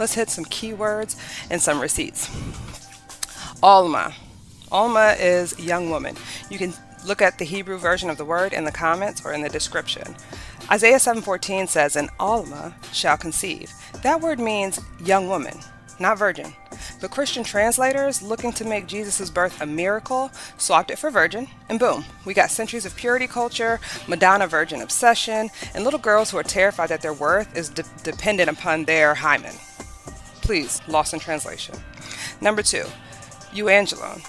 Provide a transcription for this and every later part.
Let's hit some keywords and some receipts. Alma. Alma is young woman. You can look at the Hebrew version of the word in the comments or in the description. Isaiah 7:14 says, "An Alma shall conceive." That word means young woman, not virgin. But Christian translators, looking to make Jesus' birth a miracle, swapped it for virgin, and boom, we got centuries of purity culture, Madonna virgin obsession, and little girls who are terrified that their worth is dependent upon their hymen. Please, lost in translation. Number 2, euangelon,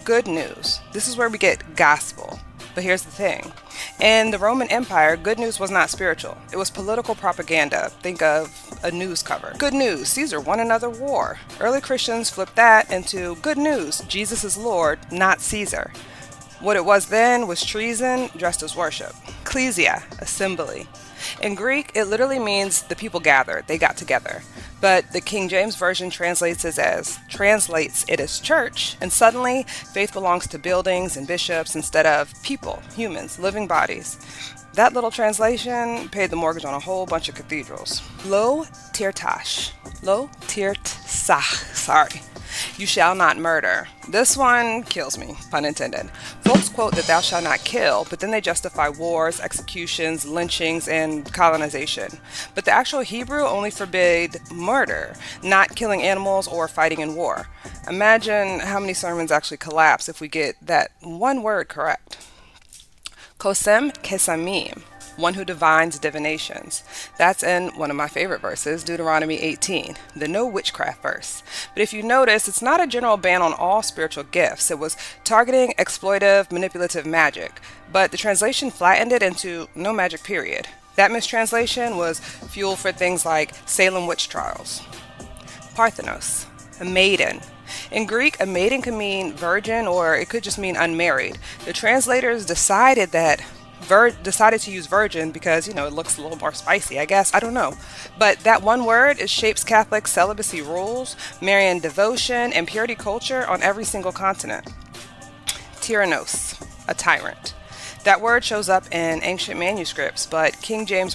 good news. This is where we get gospel. But here's the thing. In the Roman Empire, good news was not spiritual. It was political propaganda. Think of a news cover. Good news, Caesar won another war. Early Christians flipped that into good news, Jesus is Lord, not Caesar. What it was then was treason dressed as worship. Ecclesia, assembly. In Greek, it literally means the people gathered, they got together. But the King James Version translates it as church, and suddenly faith belongs to buildings and bishops instead of people, humans, living bodies. That little translation paid the mortgage on a whole bunch of cathedrals. Lo tirtash. Lo tirtsach. Sorry. You shall not murder. This one kills me, pun intended. Folks quote that thou shalt not kill, but then they justify wars, executions, lynchings, and colonization. But the actual Hebrew only forbade murder, not killing animals or fighting in war. Imagine how many sermons actually collapse if we get that one word correct. Kosem kesamim, one who divines divinations. That's in one of my favorite verses, Deuteronomy 18, the no witchcraft verse. But if you notice, it's not a general ban on all spiritual gifts. It was targeting exploitive, manipulative magic. But the translation flattened it into no magic period. That mistranslation was fuel for things like Salem witch trials. Parthenos, a maiden. In Greek, a maiden can mean virgin or it could just mean unmarried. The translators decided to use virgin because, it looks a little more spicy, I guess. I don't know. But that one word, it shapes Catholic celibacy rules, Marian devotion, and purity culture on every single continent. Tyrannos, a tyrant. That word shows up in ancient manuscripts, but King James,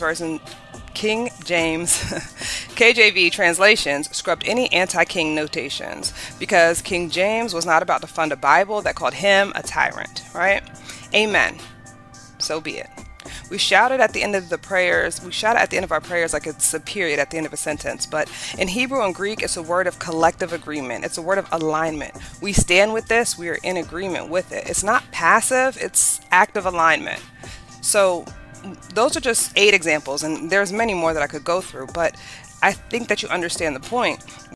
KJV translations scrubbed any anti-king notations because King James was not about to fund a Bible that called him a tyrant, right? Amen. So be it. We shouted at the end of the prayers. We shout at the end of our prayers like it's a period at the end of a sentence. But in Hebrew and Greek, it's a word of collective agreement. It's a word of alignment. We stand with this. We are in agreement with it. It's not passive. It's active alignment. So those are just 8 examples, and there's many more that I could go through. But I think that you understand the point.